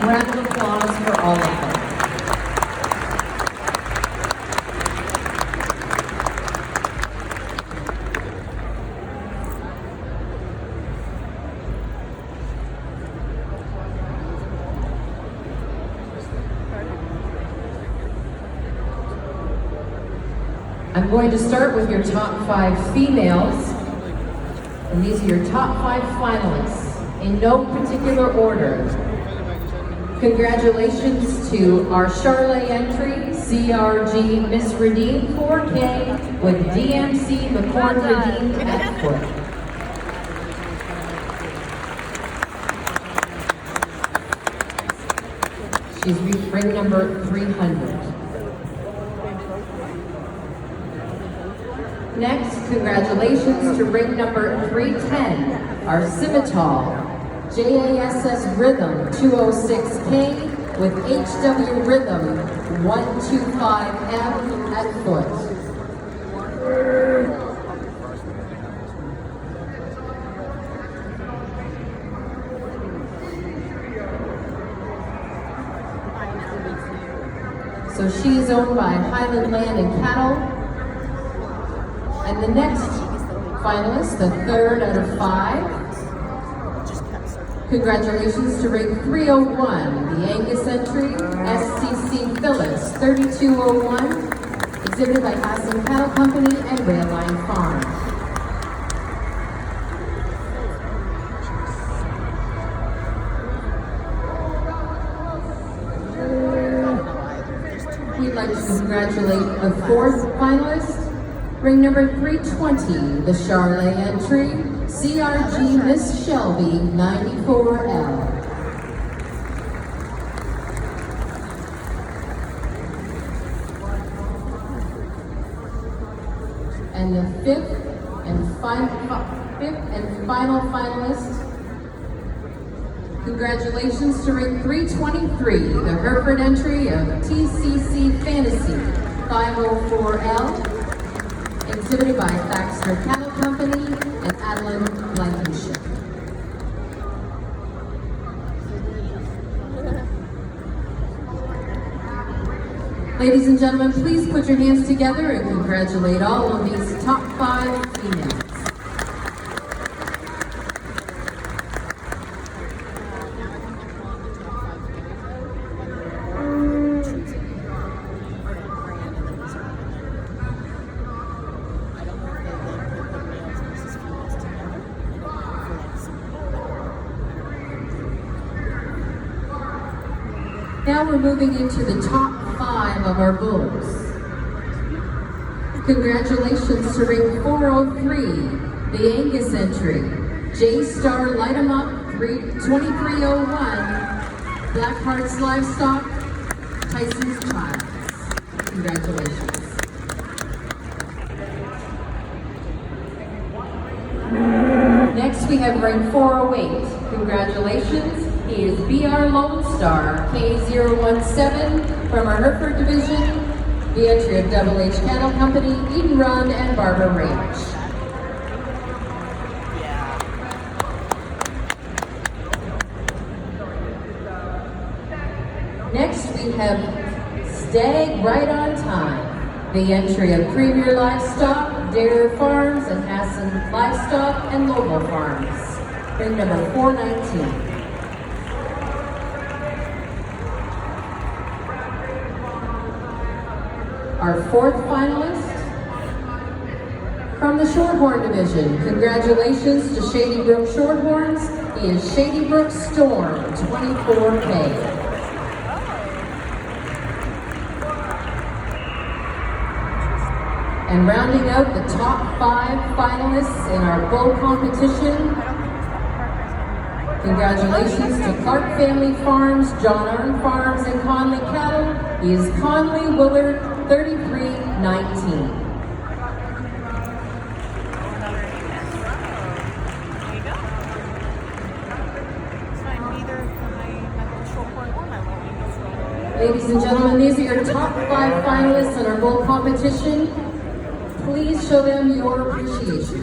round of applause for all of them. I'm going to start with your top 5 females, and these are your top 5 finalists, in no particular order. Congratulations to our Charlotte entry, CRG Miss Redeem 4K with DMC McCorn Redeemed at foot. She's ring number 300. Next, congratulations to ring number 310, our Scimitar, JASS Rhythm 206K with HW Rhythm 125M at foot. So she is owned by Highland Land and Cattle. And the next finalist, the 3rd out of 5. Congratulations to ring 301, the Angus entry, SCC Phillips 3201, exhibited by Hassan Cattle Company and Railline Farm. We'd like to congratulate the 4th finalist, ring number 320, the Charlotte entry, CRG Miss Shelby 94L. And the 5th and final finalist, congratulations to ring 323, the Hereford entry of TCC Fantasy 504L. Exhibited by Thaxter Cattle Company and Adeline, Lancashire. Ladies and gentlemen, please put your hands together and congratulate all of these top 5 females. Now we're moving into the top 5 of our bulls. Congratulations to ring 403, the Angus entry, J-Star Light 'em Up 2301, Black Hearts Livestock, Tyson's Child. Congratulations. Next we have ring 408. Congratulations. He is BR Lone Star, K017 from our Hereford division, the entry of Double H Cattle Company, Eden Run, and Barber Ranch. Next we have Stag Right on Time, the entry of Premier Livestock, Dare Farms, and Hassan Livestock and Local Farms. Ring number 419. Our 4th finalist from the Shorthorn division. Congratulations to Shady Brook Shorthorns. He is Shady Brook Storm 24K. And rounding out the top 5 finalists in our bull competition, congratulations to Clark Family Farms, John Arn Farms, and Conley Cattle. He is Conley Willard 3319. Ladies and gentlemen, these are your top 5 finalists in our bull competition. Please show them your appreciation.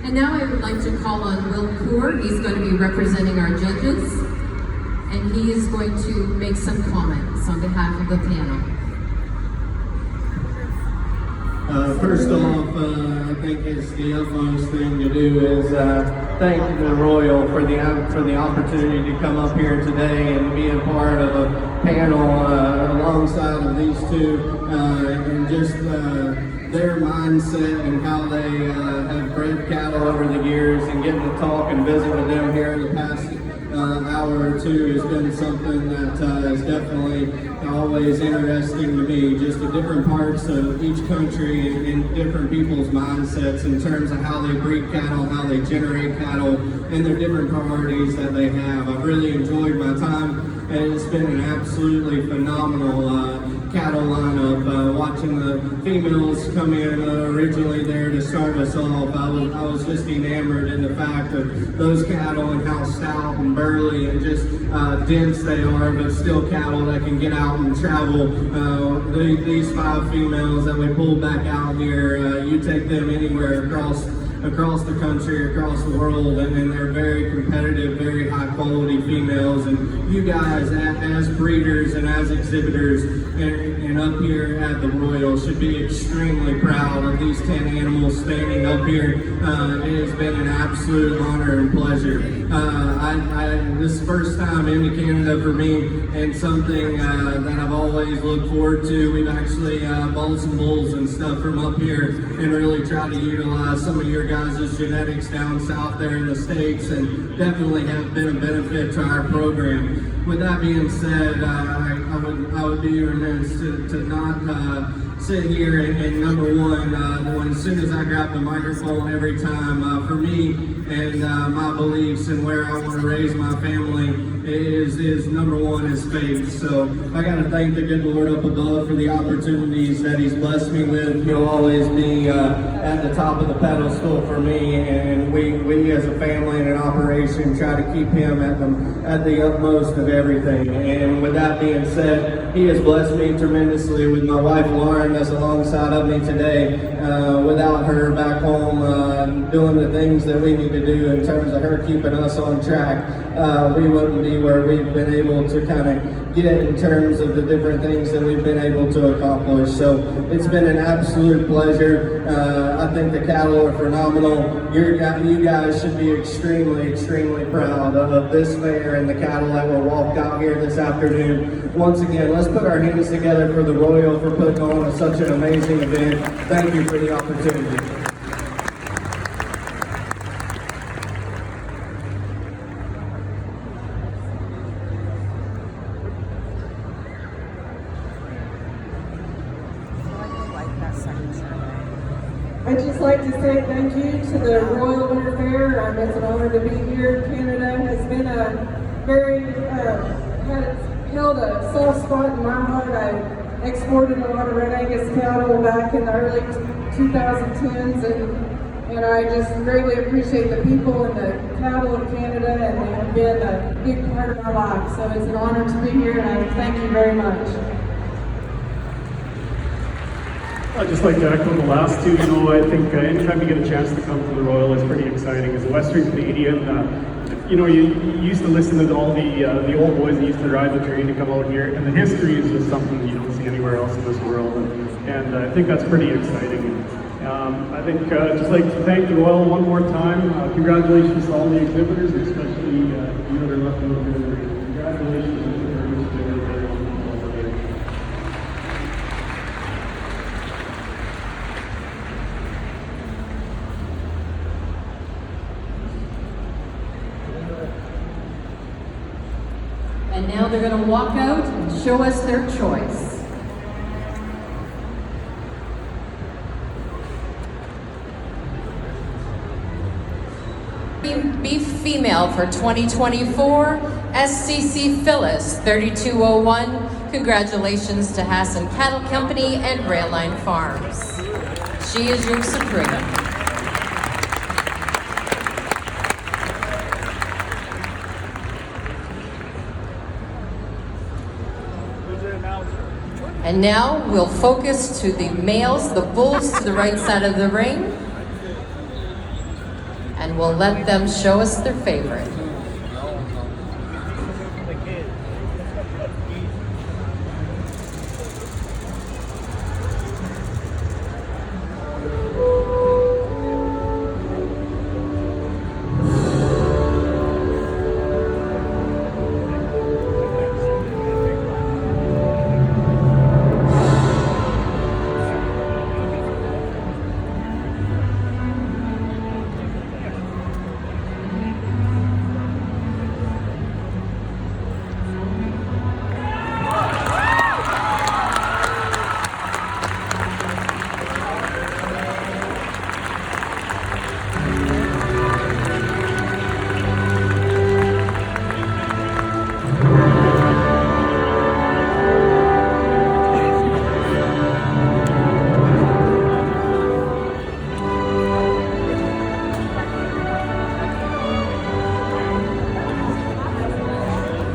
And now I would like to call on Will Kaur. He's going to be representing our judges, and he is going to make some comments on behalf of the panel. First off, I think it's the utmost thing to do is thank the Royal for the opportunity to come up here today and be a part of a panel alongside of these two, and just their mindset and how they have bred cattle over the years, and getting to talk and visit with them here the past hour or two has been something that is definitely always interesting to me. Just the different parts of each country and different people's mindsets in terms of how they breed cattle, how they generate cattle, and their different priorities that they have. I've really enjoyed my time, and it's been an absolutely phenomenal cattle lineup. Watching the females come in originally there to start us off, I was just enamored in the fact of those cattle and how stout and burly and just dense they are, but still cattle that can get out and travel. These 5 females that we pulled back out here, you take them anywhere across the country, across the world, and they're very competitive, very high quality females. And you guys as breeders and as exhibitors and up here at the Royal should be extremely proud of these 10 animals standing up here. It has been an absolute honor and pleasure. This is the first time into Canada for me, and something that I've always looked forward to. We've actually bought some bulls and stuff from up here and really tried to utilize some of your guys' genetics down south there in the States, and definitely have been a benefit to our program. With that being said, I would be remiss to not sit here and number one, as soon as I grab the microphone every time, for me and my beliefs and where I want to raise my family is number one is faith. So I got to thank the good Lord up above for the opportunities that He's blessed me with. He'll always be at the top of the pedestal for me, and we as a family and an operation try to keep Him at the utmost of everything. And with that being said, He has blessed me tremendously with my wife Lauren that's alongside of me today. Without her back home doing the things that we need to do in terms of her keeping us on track, we wouldn't be where we've been able to kind of get in terms of the different things that we've been able to accomplish. So it's been an absolute pleasure. I think the cattle are phenomenal. You guys should be extremely, extremely proud of this fair and the cattle that were walked out here this afternoon. Once again, let's put our hands together for the Royal for putting on such an amazing event. Thank you for the opportunity. I'd just like to say thank you to the Royal Winter Fair. It's an honor to be here. Canada has been held a soft spot in my heart. I exported a lot of Red Angus cattle back in the early 2010s, and I just greatly appreciate the people and the cattle of Canada, and they have been a big part of my life. So it's an honor to be here, and I thank you very much. I'd just like to echo the last two. I think anytime you get a chance to come to the Royal, it's pretty exciting. As a Western Canadian, you used to listen to all the old boys that used to ride the train to come out here, and the history is just something you don't see anywhere else in this world, and I think that's pretty exciting. I think I'd just like to thank the Royal one more time. Congratulations to all the exhibitors, especially you that are left over here. Congratulations. And now they're going to walk out and show us their choice. Beef female for 2024, SCC Phyllis 3201. Congratulations to Hassan Cattle Company and Railline Farms. She is your Suprema. And now we'll focus to the males, the bulls to the right side of the ring. and we'll let them show us their favorite.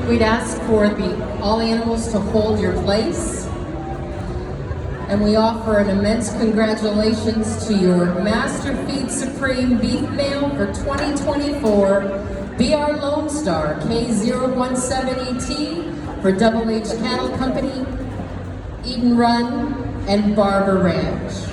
We'd ask for all animals to hold your place. And we offer an immense congratulations to your Master Feed Supreme Beef Male for 2024, BR Lone Star K017ET for Double H Cattle Company, Eden Run, and Barber Ranch.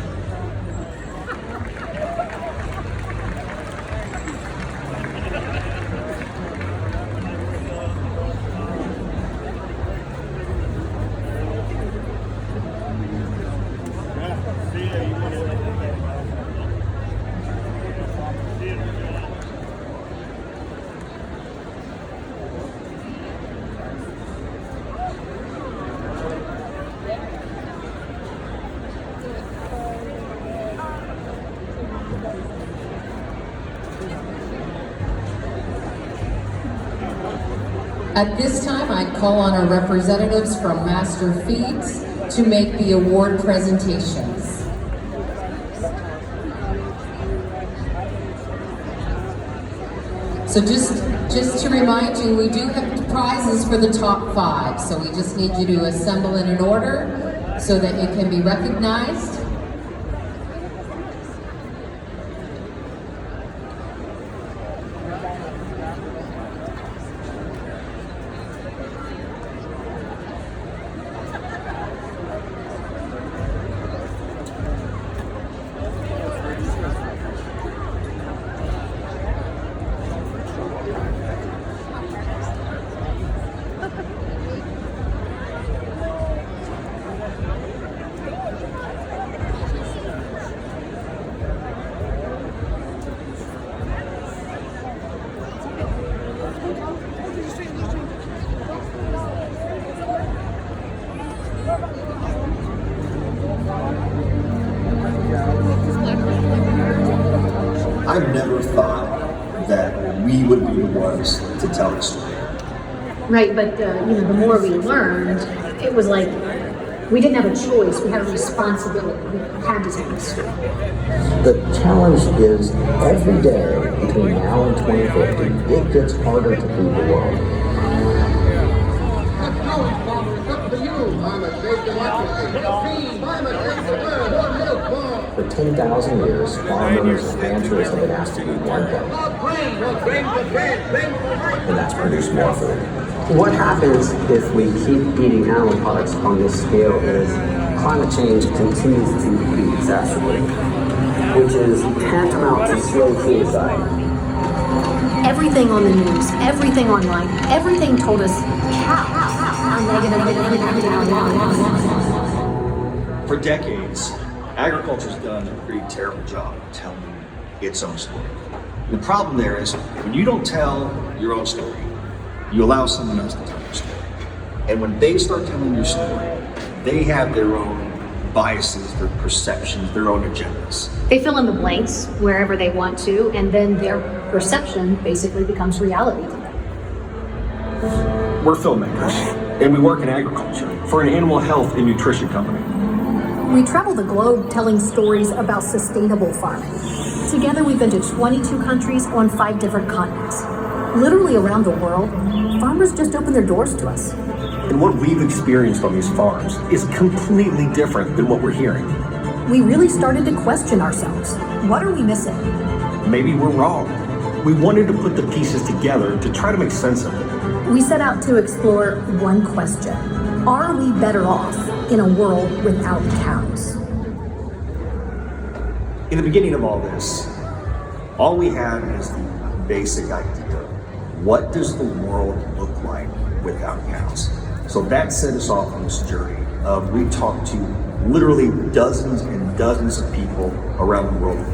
At this time, I'd call on our representatives from Master Feeds to make the award presentations. So just to remind you, we do have prizes for the top 5, so we just need you to assemble in an order so that you can be recognized. I never thought that we would be the ones to tell the story. Right, but the more we learned, it was like we didn't have a choice. We had a responsibility. We had to tell the story. The challenge is every day between now and 2050, it gets harder to feed the world. For 10,000 years, farmers and ranchers have been asked to do one thing, and that's produce more food. What happens if we keep eating animal products on this scale is climate change continues to be exacerbated, which is tantamount to slow suicide. Everything on the news, everything online, everything told us how negative. For decades, agriculture's done a pretty terrible job of telling its own story. The problem there is when you don't tell your own story, you allow someone else to tell your story. And when they start telling your story, they have their own biases, their perceptions, their own agendas. They fill in the blanks wherever they want to, and then their perception basically becomes reality to them. We're filmmakers, and we work in agriculture for an animal health and nutrition company. We travel the globe telling stories about sustainable farming. Together we've been to 22 countries on 5 different continents. Literally around the world, farmers just open their doors to us. And what we've experienced on these farms is completely different than what we're hearing. We really started to question ourselves. What are we missing? Maybe we're wrong. We wanted to put the pieces together to try to make sense of it. We set out to explore one question. Are we better off in a world without cows? In the beginning of all this, all we had is the basic idea. What does the world look like without cows? So that set us off on this journey of we talked to literally dozens and dozens of people around the world,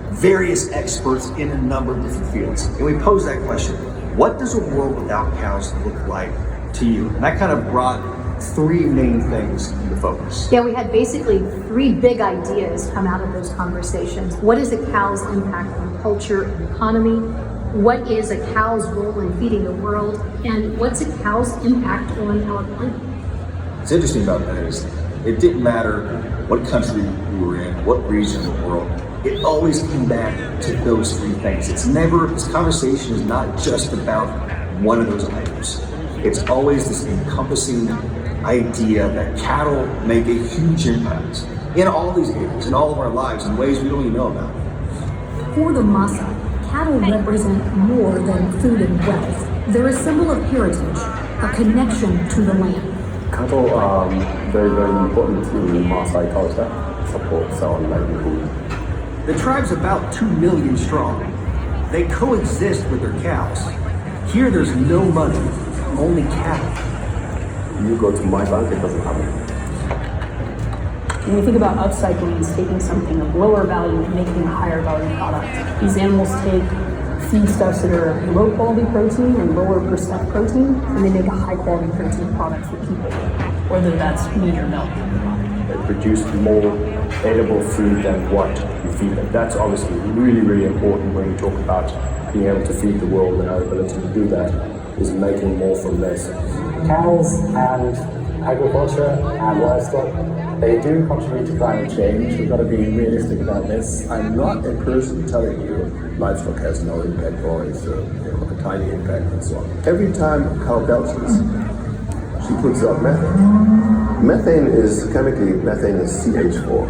various experts in a number of different fields. And we posed that question, what does a world without cows look like to you? And that kind of brought three main things into focus. Yeah, we had basically three big ideas come out of those conversations. What is a cow's impact on culture and economy? What is a cow's role in feeding the world? And what's a cow's impact on our planet? What's interesting about that is it didn't matter what country we were in, what region of the world, it always came back to those three things. It's never, this conversation is not just about one of those items. It's always this encompassing idea that cattle make a huge impact in all these areas, in all of our lives, in ways we don't even know about. For the Masa, cattle represent more than food and wealth. They're a symbol of heritage, a connection to the land. Cattle are very, very important to Maasai culture, supports our livelihood. The tribe's about 2 million strong. They coexist with their cows. Here there's no money, only cattle. You go to my bank, it doesn't have it. When we think about upcycling, it's taking something of lower value and making a higher value product. These animals take feedstuffs that are low quality protein and lower percent protein, and they make a high quality protein product for people, whether that's meat or milk. They produce more edible food than what you feed them. That's obviously really, really important when you talk about being able to feed the world, and our ability to do that is making more from less. Cows and agriculture and livestock, they do contribute to climate change. We've got to be realistic about this. I'm not a person telling you livestock has no impact or it's a tiny impact and so on. Every time a cow belches, she puts out methane. Methane is CH4.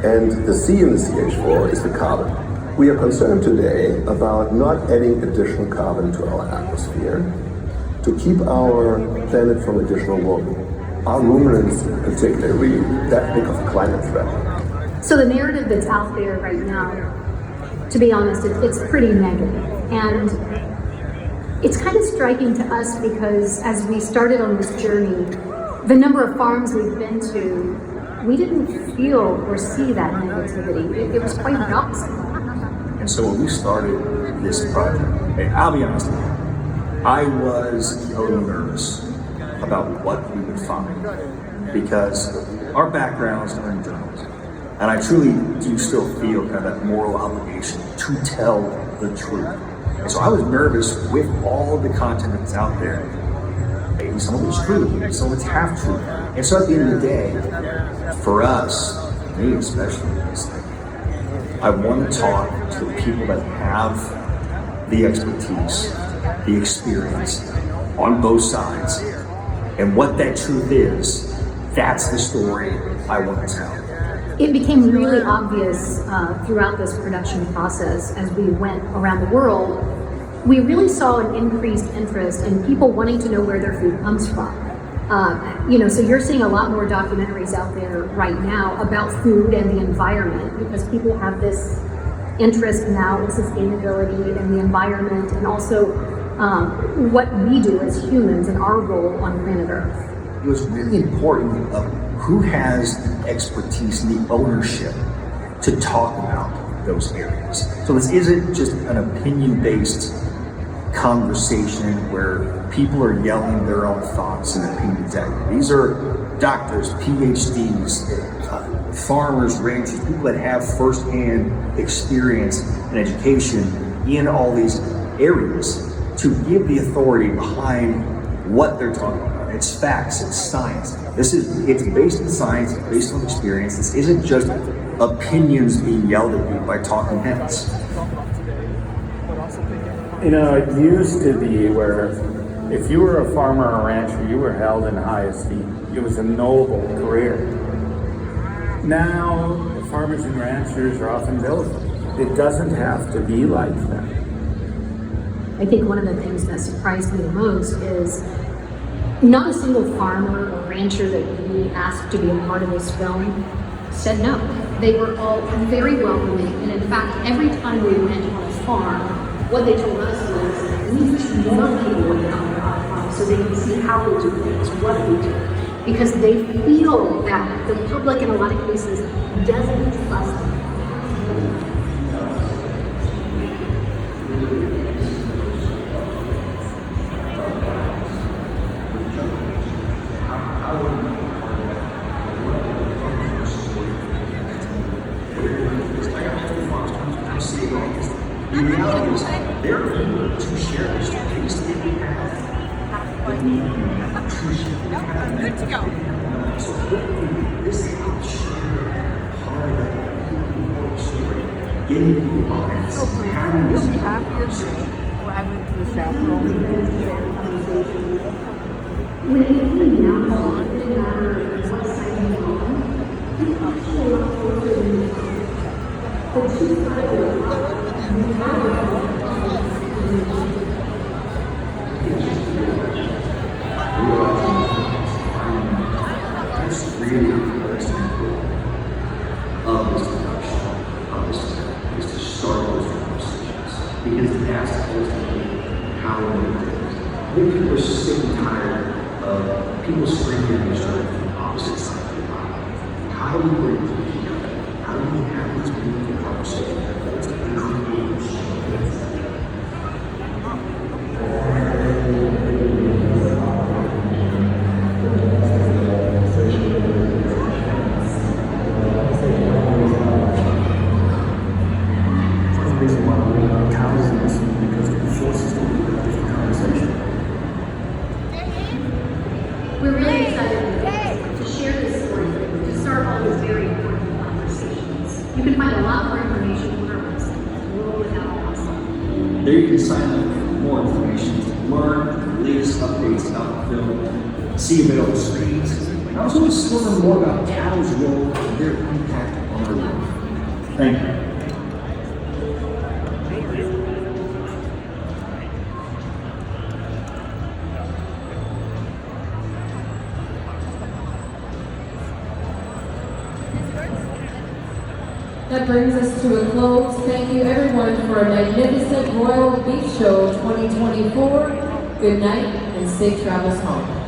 And the C in the CH4 is the carbon. We are concerned today about not adding additional carbon to our atmosphere to keep our planet from additional warming. Are ruminants particularly really that big of a climate threat? So the narrative that's out there right now, to be honest, it's pretty negative. And it's kind of striking to us because as we started on this journey, the number of farms we've been to, we didn't feel or see that negativity. It was quite the opposite. And so when we started this project, I'll be honest with you, I was a little nervous about what we would find because our backgrounds are in journalism. And I truly do still feel kind of that moral obligation to tell the truth. And so I was nervous with all of the content that's out there. Maybe some of it's true, maybe some of it's half true. And so at the end of the day, for us, me especially, I want to talk to the people that have the expertise, the experience on both sides. And what that truth is, that's the story I want to tell. It became really obvious throughout this production process as we went around the world. We really saw an increased interest in people wanting to know where their food comes from. So you're seeing a lot more documentaries out there right now about food and the environment because people have this interest now in sustainability and the environment and also what we do as humans and our role on planet Earth. It was really important of who has expertise and the ownership to talk about those areas. So this isn't just an opinion-based conversation where people are yelling their own thoughts and opinions at you. These are doctors, PhDs, farmers, ranchers, people that have firsthand experience and education in all these areas to give the authority behind what they're talking about. It's facts, it's science. It's based in science, it's based on experience. This isn't just opinions being yelled at you by talking heads. It used to be where if you were a farmer or a rancher, you were held in high esteem. It was a noble career. Now, the farmers and ranchers are often vilified. It doesn't have to be like that. I think one of the things that surprised me the most is not a single farmer or rancher that we asked to be a part of this film said no. They were all very welcoming, and in fact, every time we went on a farm, what they told us was, we just want people to come to our farm so they can see how we do things, what we do. Because they feel that the public, in a lot of cases, doesn't trust them. The reality is, they're able to share this space that we have. But we have to share. Good to go. So hopefully, this helps share part of that story, getting people behind us, having this conversation. When you now it doesn't matter what side you're on, it's actually a lot closer than you think. The two sides are That's really the example of this production, of this event, is to start those conversations. Because that's ultimately how we do things. I think people are sick and tired of people screaming at each other from opposite sides of the aisle. How do we bring people together? How do we have these meaningful conversations that ultimately create change? We're really excited to share this story, to start all these very important conversations. You can find a lot more information on our website, worldwithout. There you can sign up for more information to learn the latest updates about the film, see available screens, and also discover more about cattle's role and their impact on our world. Thank you. That brings us to a close. Thank you everyone for a magnificent Royal Beef Show 2024. Good night and safe travels home.